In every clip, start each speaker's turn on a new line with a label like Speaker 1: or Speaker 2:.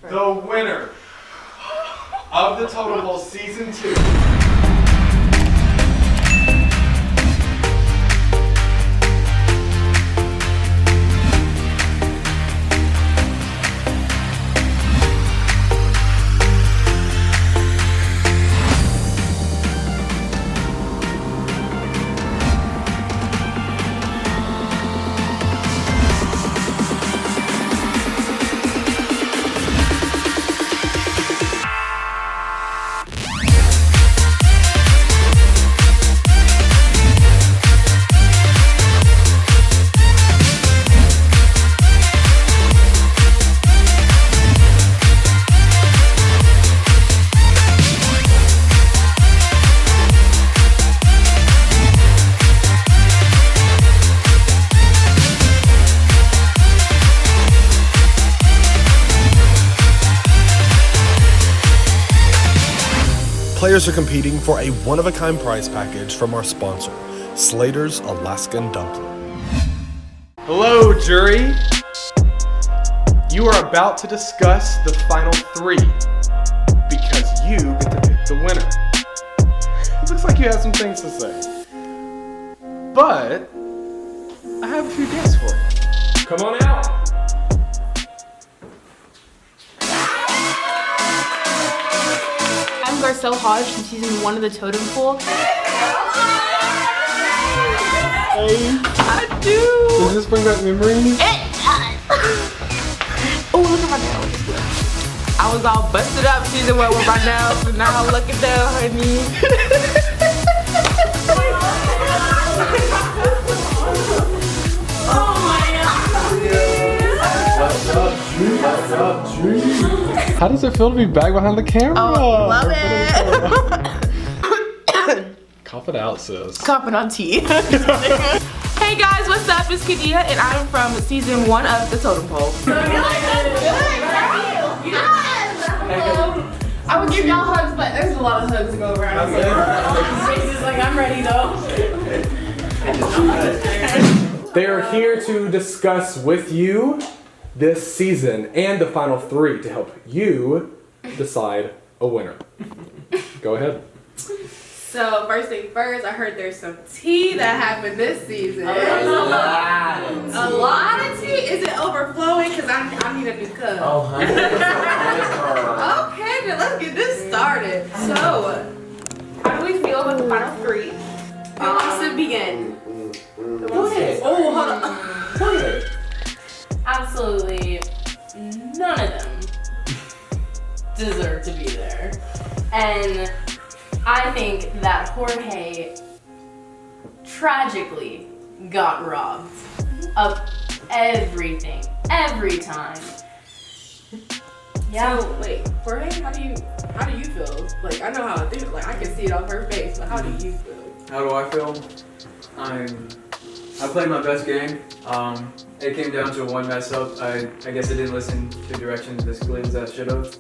Speaker 1: The winner of the Totem Pole Season 2.
Speaker 2: Players are competing for a one-of-a-kind prize package from our sponsor, Slater's Alaskan Dumpling.
Speaker 1: Hello, jury. You are about to discuss the final 3 because you get to pick the winner. It looks like you have some things to say, but I have a few guests for you. Come on out.
Speaker 3: I'm Garcelle Hodge from season 1 of the Totem Pole. I do.
Speaker 1: Does this bring back memories?
Speaker 3: Oh, look at my nails. I was all busted up season 1 with my nails, and now look at that, honey. Oh my God.
Speaker 1: How does it feel to be back behind the camera?
Speaker 3: Oh, love it.
Speaker 1: Cop it out, sis.
Speaker 3: Copping on tea. Hey guys, what's up? It's Kadia, and I'm from season 1 of the Totem Pole. I would give y'all hugs, but there's a lot of hugs to go around. Just like, I'm ready though.
Speaker 1: They are here to discuss with you this season and the final 3 to help you decide a winner. Go ahead.
Speaker 3: So first thing first, I heard there's some tea that happened this season.
Speaker 4: A
Speaker 3: lot of tea? Is it overflowing? Because I need a new cup.
Speaker 4: Oh, 100%.
Speaker 3: Okay, then let's get this started. So, how do we feel about the final 3? Who wants to begin?
Speaker 4: Go ahead.
Speaker 3: Oh, hold on.
Speaker 4: Go ahead. Absolutely none of them deserve to be there. And I think that Jorge tragically got robbed of everything, every time.
Speaker 3: Yeah. So, wait, Jorge, how do you feel? Like, I know how I think, like, I can see it off her face, but how do you feel?
Speaker 5: How do I feel? I played my best game. It came down to one mess up. I guess I didn't listen to directions as clearly as I should have.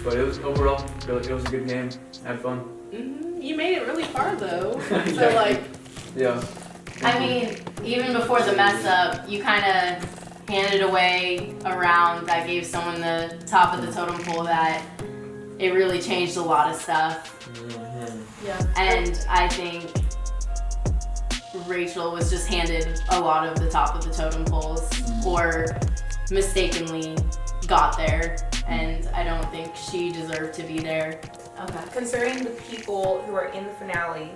Speaker 5: But it was overall, it was a good game. I had fun.
Speaker 3: Mm-hmm. You made it really far though. So
Speaker 5: Yeah.
Speaker 3: like.
Speaker 5: Yeah.
Speaker 4: I mean, even before the mess up, you kind of handed away a round that gave someone the top of the totem pole that it really changed a lot of stuff.
Speaker 5: Mm-hmm.
Speaker 3: Yeah.
Speaker 4: And I think Rachel was just handed a lot of the top of the totem poles, or mistakenly got there, and I don't think she deserved to be there.
Speaker 6: Okay. Concerning the people who are in the finale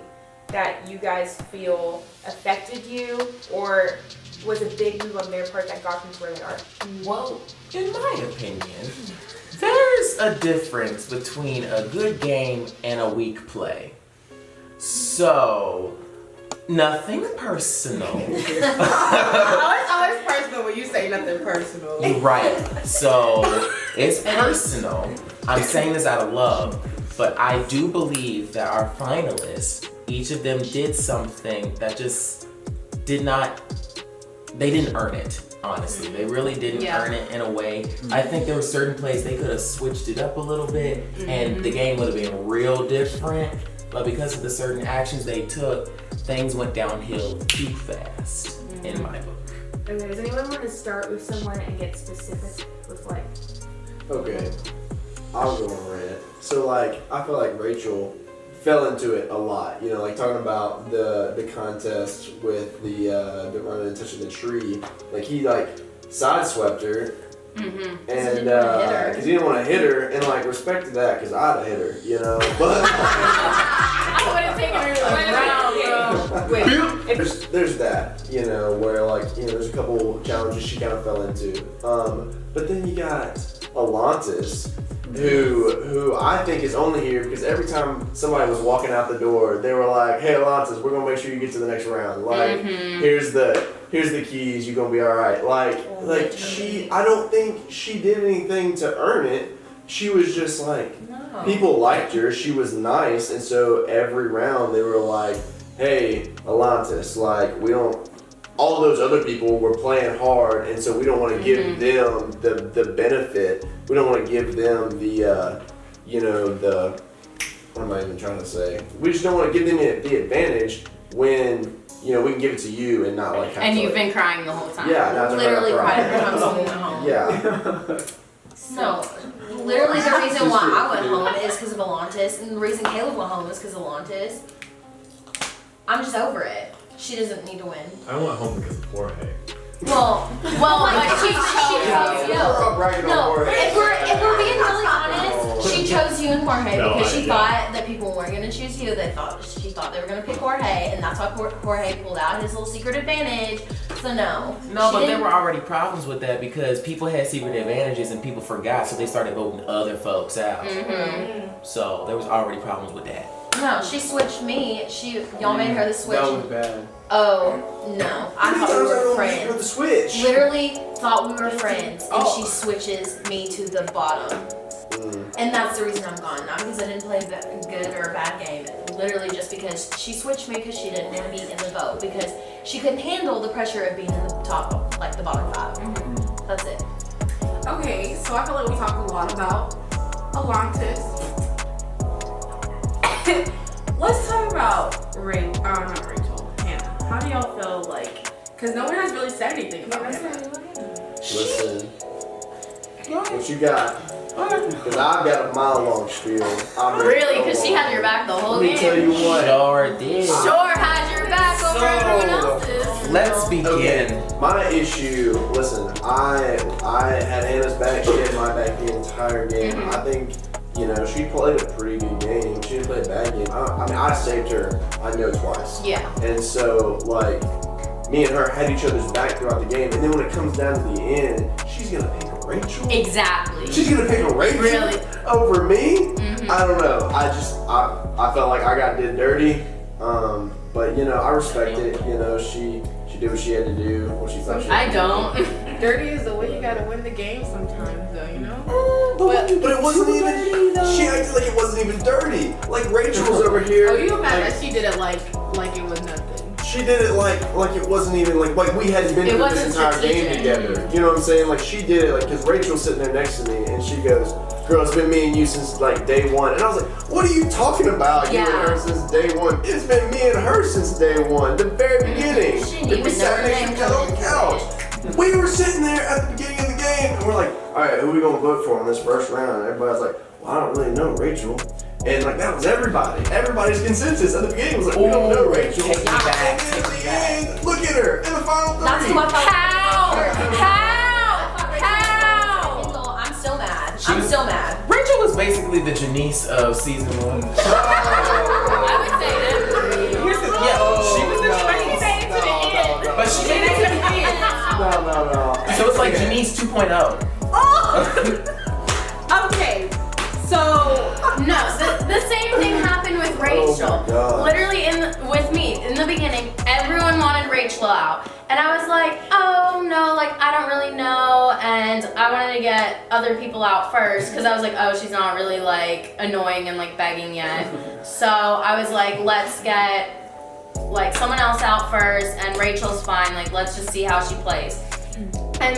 Speaker 6: that you guys feel affected you, or was a big move on their part that got them to where they are?
Speaker 7: Well, in my opinion, there's a difference between a good game and a weak play. So, nothing personal.
Speaker 3: It's always personal when you say nothing personal.
Speaker 7: Right. So, it's personal. I'm saying this out of love, but I do believe that our finalists, each of them did something that just they didn't earn it, honestly. They really didn't earn it in a way. I think there were certain plays they could have switched it up a little bit and the game would have been real different. But because of the certain actions they took, things went downhill too fast, in my book.
Speaker 6: Okay, does anyone want to start with someone and get specific with like?
Speaker 5: Okay.
Speaker 8: I'll go on rant. So like, I feel like Rachel fell into it a lot. You know, like talking about the contest with the running and touching the tree. Like he like sideswept her.
Speaker 4: Mm-hmm.
Speaker 8: And because he didn't want to hit her, and like respect to that, because I'd have hit her, you know. But
Speaker 4: I would have taken her like round, bro.
Speaker 8: there's that, you know, where like, you know, there's a couple challenges she kind of fell into. But then you got Alontis, who I think is only here because every time somebody was walking out the door, they were like, "Hey, Alontis, we're gonna make sure you get to the next round. Like, here's the keys. You're gonna be all right." Like I don't think she did anything to earn it. She was just like, people liked her. She was nice, and so every round they were like, "Hey, Alontis, like we don't." All those other people were playing hard, and so we don't want to give them the benefit. We don't want to give them the, you know, the, what am I even trying to say? We just don't want to give them the advantage when, you know, we can give it to you and not like have
Speaker 4: And
Speaker 8: to,
Speaker 4: you've been crying the whole time.
Speaker 8: Yeah, not to
Speaker 3: Literally
Speaker 8: cry.
Speaker 3: cried every time someone went home.
Speaker 8: Yeah.
Speaker 3: No, literally the reason why I went home is because of Alontis, and the reason Caleb went home is because of Alontis. I'm just over it. She doesn't need to win.
Speaker 2: I went home because of Jorge.
Speaker 3: Well,
Speaker 4: Like,
Speaker 3: she chose you.
Speaker 8: We're all bragging on
Speaker 3: No,
Speaker 8: Jorge.
Speaker 3: if we're being really honest, she chose you and Jorge because she
Speaker 2: yeah.
Speaker 3: thought that people weren't gonna choose you. She thought they were gonna pick Jorge, and that's why Jorge pulled out his little secret advantage. So no.
Speaker 7: No, but there were already problems with that because people had secret advantages and people forgot, so they started voting other folks out. So there was already problems with that.
Speaker 3: No, she switched me. Y'all made her the switch.
Speaker 5: That was bad.
Speaker 3: Oh no, I thought we were friends.
Speaker 8: With the switch.
Speaker 3: Literally thought we were friends, and she switches me to the bottom. And that's the reason I'm gone. Not because I didn't play a good or a bad game. Literally just because she switched me because she didn't want to be in the vote. Because she couldn't handle the pressure of being in the top, like the bottom 5. That's it.
Speaker 6: Okay, so I feel like we talked a lot about Alontis. Let's talk about not Rachel, Hannah. How do y'all feel like, because no one has really said anything about Hannah.
Speaker 8: Listen. What you got? Because I've got a mile-long spiel.
Speaker 4: Really? Because she had your back the whole
Speaker 8: Let me
Speaker 4: game.
Speaker 8: tell you what.
Speaker 7: Sure did.
Speaker 4: Sure had your back over everyone else's.
Speaker 7: Let's begin.
Speaker 8: Okay, my issue, listen, I had Hannah's back, she had my back the entire game. I think, you know, she played a pretty good game. She didn't play a bad game. I mean, I saved her, I know, twice.
Speaker 4: Yeah.
Speaker 8: And so, like, me and her had each other's back throughout the game. And then when it comes down to the end, she's going to pick Rachel?
Speaker 4: Exactly.
Speaker 8: She's going to pick Rachel?
Speaker 4: Really?
Speaker 8: Over me? I don't know. I felt like I got did dirty. But, you know, I respect it. You know, she did what she had to do, what she thought she had
Speaker 4: I
Speaker 8: to do.
Speaker 4: don't.
Speaker 6: Dirty is the way you gotta win the game sometimes, though, you know?
Speaker 8: But it wasn't even, she acted like it wasn't even dirty. Like Rachel was over here.
Speaker 6: Oh, you mad that she did it like it was nothing.
Speaker 8: She did it like it wasn't even like we hadn't been
Speaker 4: It
Speaker 8: through this
Speaker 4: wasn't
Speaker 8: entire game
Speaker 4: strategic.
Speaker 8: together. You know what I'm saying? Like she did it like because Rachel's sitting there next to me and she goes, "Girl, it's been me and you since like day one." And I was like, "What are you talking about? You and her since day one? It's been me and her since day one, the very beginning."
Speaker 3: She didn't
Speaker 8: We
Speaker 3: even
Speaker 8: sat
Speaker 3: know her
Speaker 8: next to
Speaker 3: name
Speaker 8: each other on the
Speaker 3: coming
Speaker 8: couch. We were sitting there at the beginning of the game and we're like, "All right, who are we gonna vote for in this first round?" And everybody's like, "Well, I don't really know Rachel." And like that was everybody. Everybody's consensus at the beginning was like, "We don't know Rachel."
Speaker 7: Take me back,
Speaker 8: And then at the end, look at her in the final three.
Speaker 3: That's who I thought.
Speaker 4: How?
Speaker 3: I'm still mad. I'm still mad.
Speaker 7: Rachel was basically the Janice of season 1.
Speaker 4: I would say that.
Speaker 7: She was the Janice. But she made it to the end.
Speaker 8: No.
Speaker 7: So it's like Janice 2.0.
Speaker 6: Okay, so
Speaker 4: No, the same thing happened with Rachel.
Speaker 8: Oh my God.
Speaker 4: Literally with me in the beginning, everyone wanted Rachel out, and I was like, oh no, like I don't really know, and I wanted to get other people out first because I was like, oh, she's not really like annoying and like begging yet. So I was like, let's get like someone else out first, and Rachel's fine. Like let's just see how she plays. And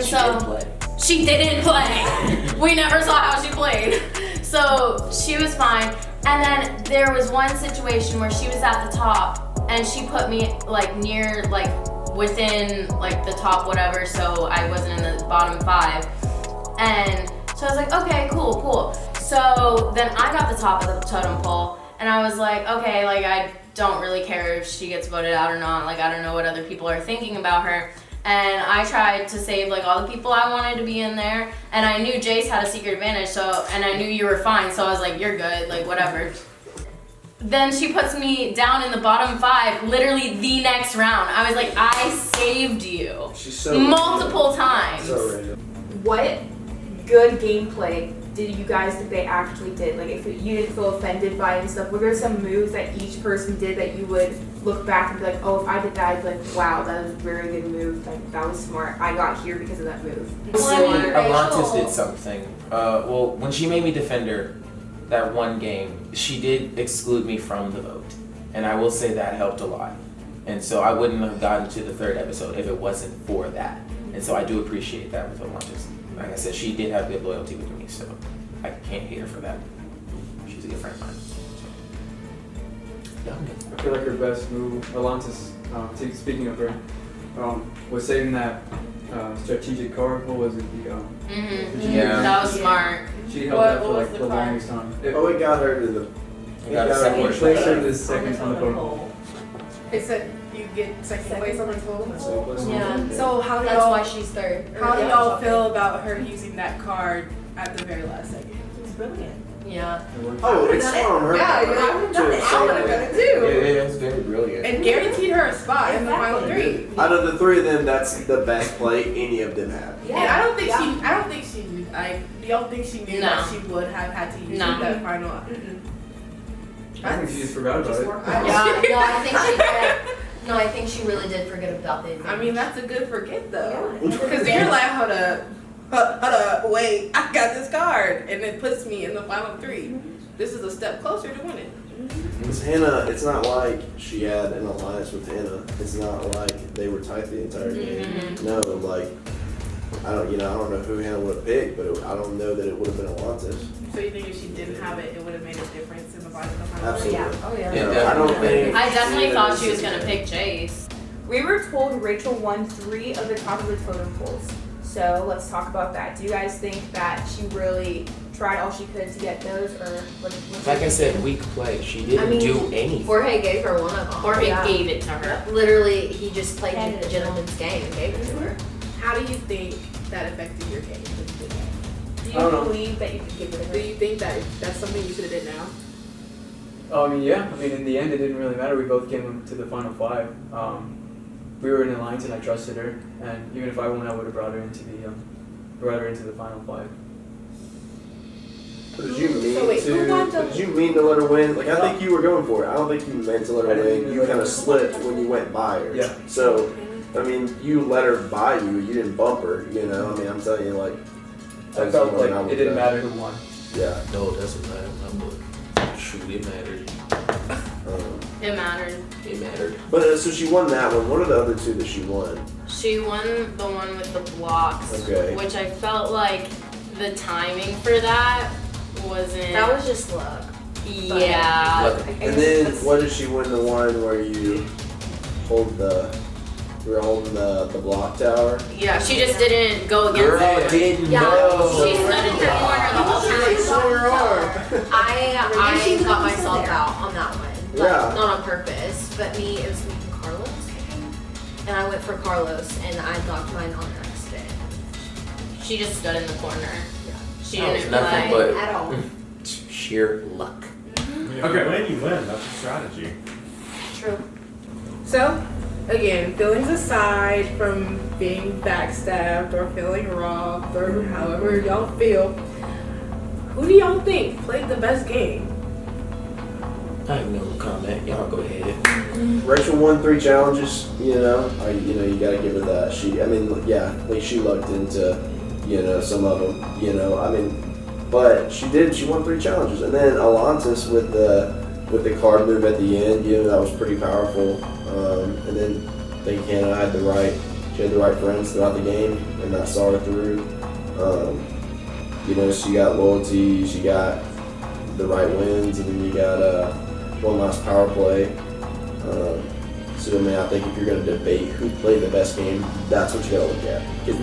Speaker 4: she didn't play. We never saw how she played. So she was fine. And then there was one situation where she was at the top and she put me like near, like within like the top whatever, so I wasn't in the bottom 5. And so I was like, okay, cool. So then I got the top of the totem pole, and I was like, okay, like I don't really care if she gets voted out or not. Like I don't know what other people are thinking about her. And I tried to save like all the people I wanted to be in there. And I knew Jace had a secret advantage, and I knew you were fine. So I was like, you're good, like whatever. Then she puts me down in the bottom 5, literally the next round. I was like, I saved you.
Speaker 8: She's so
Speaker 4: multiple times.
Speaker 8: So random.
Speaker 6: What good gameplay did you guys think they actually did? Like, if you didn't feel offended by it and stuff, were there some moves that each person did that you would look back and be like, oh, if I did that, I'd be like, wow, that was a very good move. Like, that was smart. I got here because of that move.
Speaker 7: Atlantis did something. Well, when she made me defender that one game, she did exclude me from the vote. And I will say that helped a lot. And so I wouldn't have gotten to the 3rd episode if it wasn't for that. And so I do appreciate that with Atlantis. Like I said, she did have good loyalty with me, so I can't hate her for that. She's a good friend of mine. So.
Speaker 5: I feel like her best move, Atlantis, speaking of her, was saving that strategic card. What was it?
Speaker 7: Yeah.
Speaker 4: That was smart.
Speaker 5: She held that for like the longest time.
Speaker 8: It got her to the.
Speaker 7: It got her
Speaker 5: It placed her the second on the pole.
Speaker 9: It said you get second place on the pole.
Speaker 3: Yeah.
Speaker 9: So how do
Speaker 3: That's
Speaker 9: y'all
Speaker 3: why she's 3rd.
Speaker 9: how do y'all feel about her using that card at the very last second?
Speaker 6: It's brilliant.
Speaker 3: Yeah.
Speaker 8: Oh, it's on her.
Speaker 9: Yeah, I would have done it. I would have done it too.
Speaker 7: It was very brilliant.
Speaker 9: And guaranteed her a spot in the final 3.
Speaker 8: Out of the 3 of them, that's the best play any of them have.
Speaker 9: And I don't think she knew. Do y'all think she knew
Speaker 4: No.
Speaker 9: that she would have had to use
Speaker 4: No.
Speaker 9: that final?
Speaker 5: I think she just forgot about it.
Speaker 3: Yeah, no, I think she did. No, I think she really did forget about the advantage.
Speaker 9: I mean, that's a good forget though. Because you're like, hold up, wait, I got this card. And it puts me in the final 3. This is a step closer to winning.
Speaker 8: Because Hannah, it's not like she had an alliance with Hannah. It's not like they were tight the entire game. No, like, I don't know who Hannah would have picked, but I don't know that it would have been Atlantis.
Speaker 9: So you think if she didn't have it, it would have made a difference in the final?
Speaker 8: Absolutely.
Speaker 3: Yeah. Oh yeah.
Speaker 7: Yeah,
Speaker 8: I don't think.
Speaker 4: I definitely thought she was gonna pick Jace.
Speaker 6: We were told Rachel won 3 of the top of the totem poles. So let's talk about that. Do you guys think that she really tried all she could to get those, or what?
Speaker 7: Like I said, weak play. She didn't do anything.
Speaker 3: Jorge gave her one of them.
Speaker 4: Jorge gave it to her.
Speaker 3: Literally, he just played a gentleman's game and gave it to her.
Speaker 9: How do you think that affected your game?
Speaker 6: Do
Speaker 5: I
Speaker 6: you
Speaker 5: don't know.
Speaker 6: believe that you could give it to
Speaker 9: Do
Speaker 6: her?
Speaker 9: you think that that's something you should have did now?
Speaker 5: I mean, yeah. I mean, in the end, it didn't really matter. We both came to the final 5. We were in an alliance, and I trusted her. And even if I won, I would have brought her into the final 5.
Speaker 8: Did you mean
Speaker 6: So wait, who won the-
Speaker 8: Did you mean to let her win? Like, I think you were going for it. I don't think you meant to let
Speaker 5: I
Speaker 8: her
Speaker 5: didn't
Speaker 8: win.
Speaker 5: mean
Speaker 8: You
Speaker 5: to
Speaker 8: kind
Speaker 5: let
Speaker 8: of
Speaker 5: her
Speaker 8: slipped when you went by her.
Speaker 5: Yeah.
Speaker 8: So, I mean, you let her by you. You didn't bump her. You know. I mean, I'm telling you, like.
Speaker 5: I felt
Speaker 8: that's
Speaker 5: like
Speaker 8: what I
Speaker 5: it
Speaker 8: would've
Speaker 5: didn't
Speaker 8: done.
Speaker 5: matter who won.
Speaker 8: Yeah.
Speaker 7: No, it doesn't matter. My book. Shoot, it mattered.
Speaker 4: It mattered.
Speaker 7: It mattered.
Speaker 8: But so she won that one. What are the other 2 that she won?
Speaker 4: She won the one with the blocks,
Speaker 8: Okay.
Speaker 4: which I felt like the timing for that wasn't.
Speaker 3: That was just luck.
Speaker 4: Yeah.
Speaker 7: Look,
Speaker 8: And then what did she win? The one where you hold the. We were holding the block tower.
Speaker 4: Yeah, she just didn't go against
Speaker 7: girl
Speaker 4: it.
Speaker 7: didn't
Speaker 3: Yeah,
Speaker 7: know.
Speaker 4: She stood in her corner the whole time.
Speaker 3: I got myself out on that one. Like,
Speaker 8: Yeah.
Speaker 3: not on purpose, but it was me and Carlos. And I went for Carlos, and I knocked mine on accident.
Speaker 4: She just stood in the corner. She
Speaker 7: That was
Speaker 4: didn't
Speaker 7: nothing
Speaker 4: play.
Speaker 7: but
Speaker 3: At all.
Speaker 7: sheer luck.
Speaker 1: Okay.
Speaker 2: You win. That's a strategy.
Speaker 3: True.
Speaker 9: So, again, feelings aside from being backstabbed or feeling robbed or however y'all feel, who do y'all think played the best game?
Speaker 7: I have no comment. Y'all go ahead.
Speaker 8: Rachel won 3 challenges. You gotta give her that. Like she lucked into, some of them. But she won 3 challenges, and then Atlantis with the card move at the end. That was pretty powerful. And then I think Hannah had the right friends throughout the game, and that saw her through. She got loyalty. She got the right wins, and then you got one last power play. I think if you're going to debate who played the best game, that's what you got to look at, because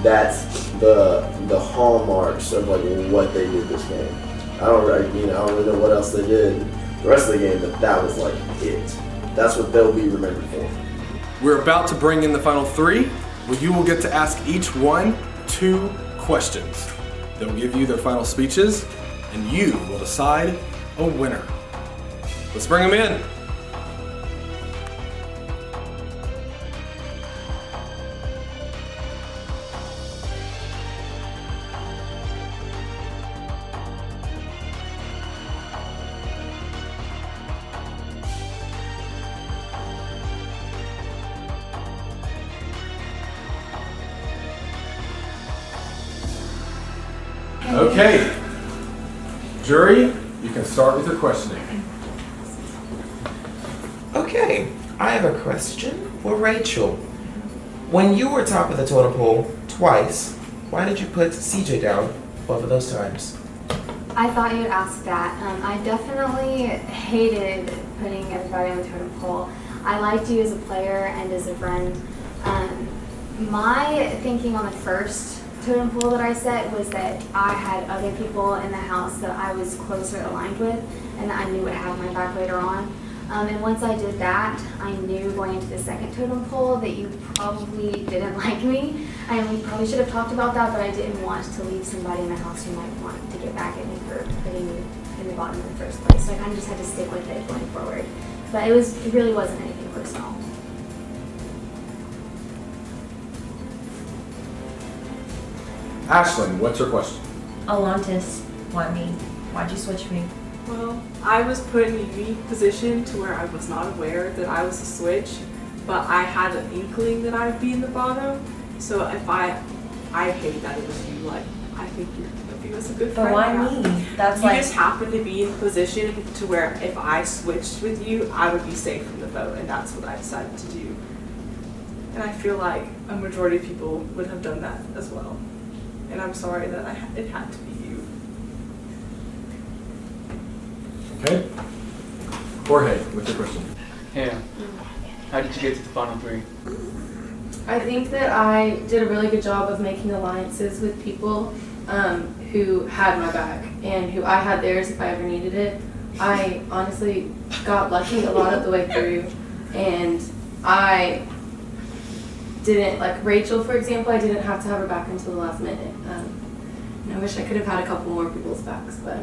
Speaker 8: that's the hallmarks of like what they did this game. I don't really know what else they did the rest of the game, but that was like it. That's what they'll be remembered for.
Speaker 2: We're about to bring in the final three, where you will get to ask each one 2 questions. They'll give you their final speeches, and you will decide a winner. Let's bring them in. Okay, jury, you can start with your questioning.
Speaker 7: Okay, I have a question for Rachel. When you were top of the totem pole twice, why did you put CJ down both of those times?
Speaker 10: I thought you would ask that. I definitely hated putting everybody on the totem pole. I liked you as a player and as a friend. My thinking on the first totem pole that I set was that I had other people in the house that I was closer aligned with and that I knew would have my back later on. And once I did that, I knew going into the second totem pole that you probably didn't like me. And we probably should have talked about that, but I didn't want to leave somebody in the house who might want to get back at me for putting me in the bottom in the first place. So I kind of just had to stick with it going forward. But it really wasn't anything personal.
Speaker 2: Ashlyn, what's your question?
Speaker 3: Alontis, why me? Why'd you switch me?
Speaker 9: Well, I was put in a unique position to where I was not aware that I was a switch, but I had an inkling that I'd be in the bottom. So if I hate that it was you. Like, I think you're gonna be as a good friend.
Speaker 3: But why me? That's
Speaker 9: You
Speaker 3: like
Speaker 9: just happened to be in a position to where if I switched with you, I would be safe from the vote, and that's what I decided to do. And I feel like a majority of people would have done that as well. And I'm sorry that it had to be you.
Speaker 2: Okay. Jorge, what's your question?
Speaker 5: Yeah. How did you get to the final 3?
Speaker 4: I think that I did a really good job of making alliances with people who had my back and who I had theirs if I ever needed it. I honestly got lucky a lot of the way through, and I didn't, like Rachel, for example, I didn't have to have her back until the last minute. And I wish I could have had a couple more people's backs, but I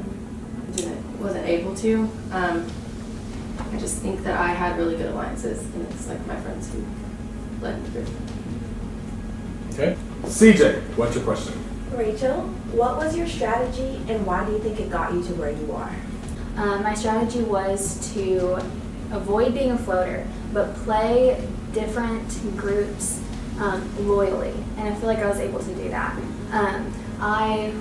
Speaker 4: wasn't able to. I just think that I had really good alliances, and it's like my friends who led me through.
Speaker 2: Okay. CJ, what's your question?
Speaker 11: Rachel, what was your strategy and why do you think it got you to where you are?
Speaker 10: My strategy was to avoid being a floater, but play different groups loyally, and I feel like I was able to do that. I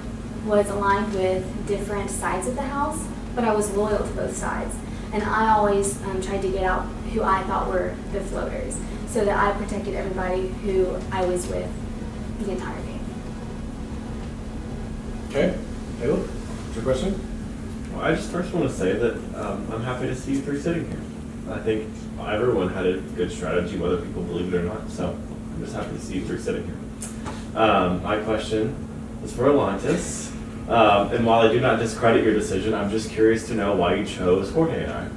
Speaker 10: was aligned with different sides of the house, but I was loyal to both sides, and I always tried to get out who I thought were the floaters, so that I protected everybody who I was with the entire game.
Speaker 2: Okay. Caleb, what's your question?
Speaker 12: Well, I just first want to say that I'm happy to see you 3 sitting here. I think everyone had a good strategy, whether people believe it or not, so I'm just happy to see you 3 sitting here. My question is for Alontis, and while I do not discredit your decision, I'm just curious to know why you chose Jorge and I.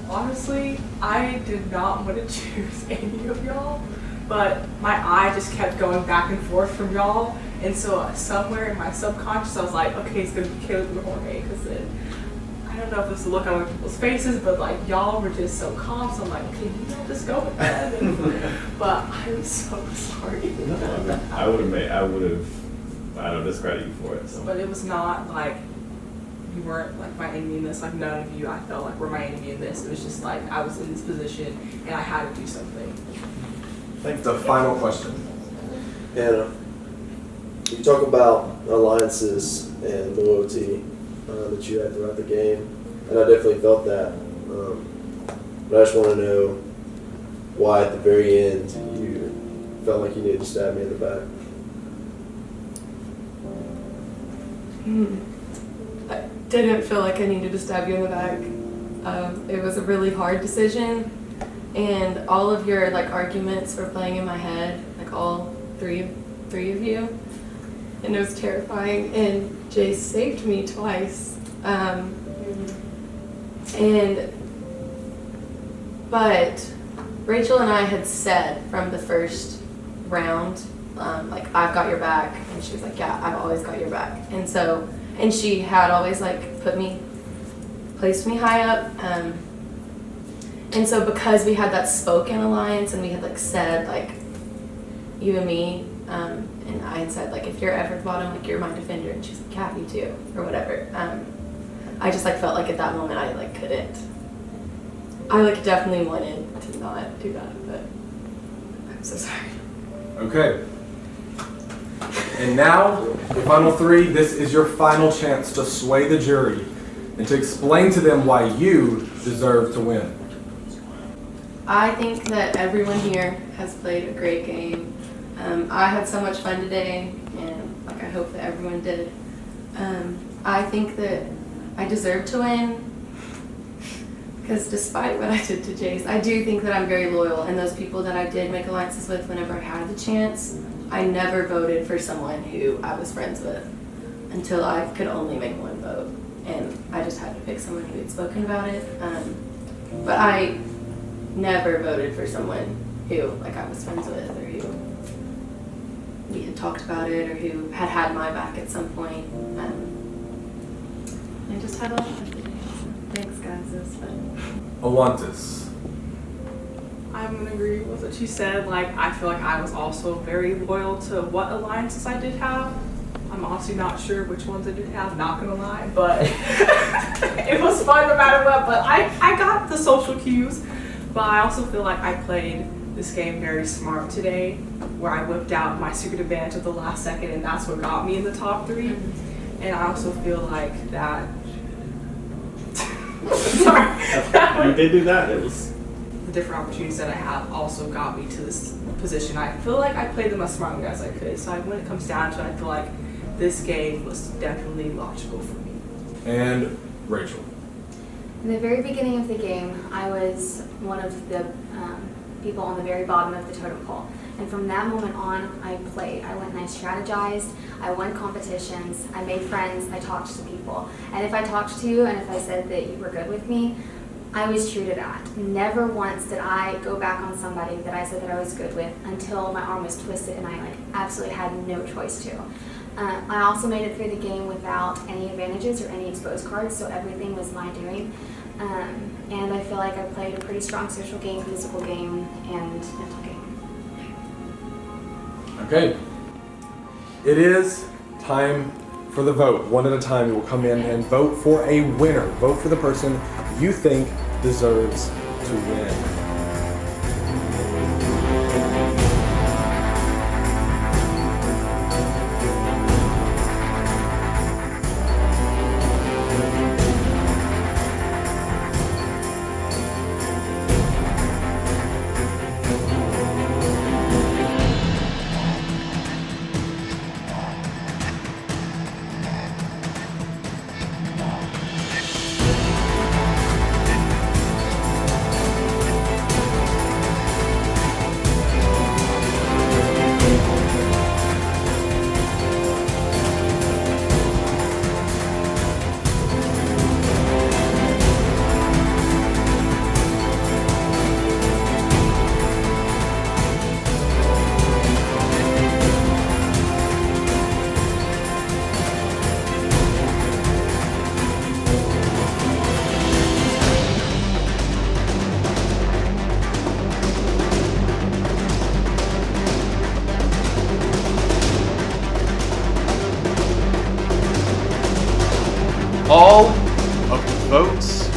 Speaker 9: Honestly, I did not want to choose any of y'all, but my eye just kept going back and forth from y'all, and so somewhere in my subconscious I was like, okay, it's going to be Caleb and Jorge, because then, I don't know if it's the look on other people's faces, but like y'all were just so calm, so I'm like, okay, you know, just go with that. But I'm so sorry.
Speaker 12: No, I don't discredit you for it. So.
Speaker 9: But it was not like you weren't like my enemy in this. Like none of you I felt like were my enemy in this. It was just like I was in this position and I had to do something.
Speaker 2: Thanks. The final question.
Speaker 8: Hannah, you talk about alliances and loyalty that you had throughout the game, and I definitely felt that. But I just want to know why at the very end you felt like you needed to stab me in the back.
Speaker 4: I didn't feel like I needed to stab you in the back. It was a really hard decision, and all of your like arguments were playing in my head, like all 3
Speaker 9: 3 of you, and it was terrifying. And Jay saved me twice. But Rachel and I had said from the first round, like, I've got your back, and she was like, yeah, I've always got your back. And so, and she had always like placed me high up. And so because we had that spoken alliance and we had like said like, you and me, and I had said like, if you're ever at the bottom, like, you're my defender, and she's like, yeah, me too, or whatever. I just like felt like at that moment I like couldn't. I like definitely wanted to not do that, but I'm so sorry.
Speaker 2: Okay. And now, the final 3, this is your final chance to sway the jury and to explain to them why you deserve to win.
Speaker 9: I think that everyone here has played a great game. I had so much fun today, and like I hope that everyone did. I think that I deserve to win because despite what I did to Jace, I do think that I'm very loyal, and those people that I did make alliances with whenever I had the chance, I never voted for someone who I was friends with until I could only make one vote, and I just had to pick someone who had spoken about it. But I never voted for someone who like I was friends with or who we had talked about it or who had had my back at some point. I just had a lot of fun today. Thanks guys, it was fun.
Speaker 2: Alontis.
Speaker 13: I'm gonna agree with what she said. Like, I feel like I was also very loyal to what alliances I did have. I'm honestly not sure which ones I did have, not gonna lie, but it was fun no matter what. But I got the social cues, but I also feel like I played this game very smart today, where I whipped out my secret advantage at the last second, and that's what got me in the top 3. And I also feel like that. Sorry.
Speaker 12: You did do that. It was
Speaker 13: the different opportunities that I had also got me to this position. I feel like I played them as smartly as I could. So when it comes down to it, I feel like this game was definitely logical for me.
Speaker 2: And Rachel.
Speaker 10: In the very beginning of the game, I was one of the people on the very bottom of the totem pole. And from that moment on, I played. I went and I strategized, I won competitions, I made friends, I talked to people. And if I talked to you and if I said that you were good with me, I was true to that. Never once did I go back on somebody that I said that I was good with until my arm was twisted and I like absolutely had no choice to. I also made it through the game without any advantages or any exposed cards, so everything was my doing. And I feel like I played a pretty strong social game, physical game, and mental game.
Speaker 2: Okay. It is time for the vote. One at a time, you will come in and vote for a winner. Vote for the person you think deserves to win.
Speaker 1: All of the votes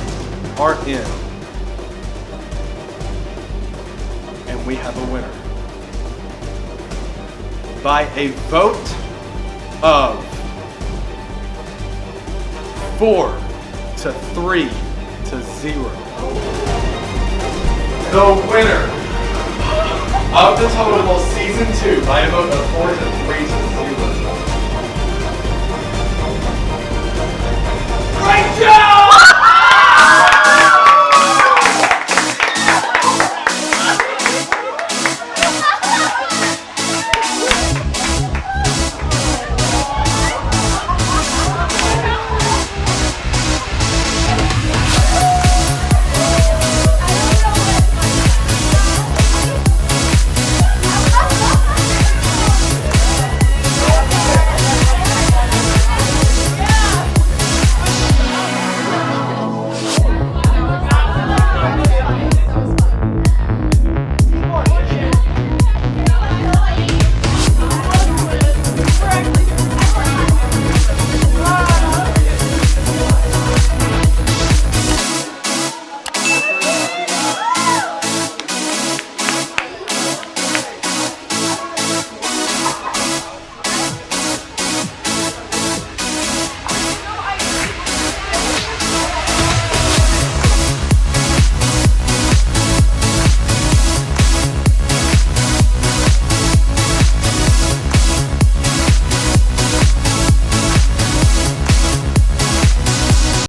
Speaker 1: are in. And we have a winner. By a vote of 4-3-0. The winner of the Totem Pole Season 2 by a vote of 4-3-0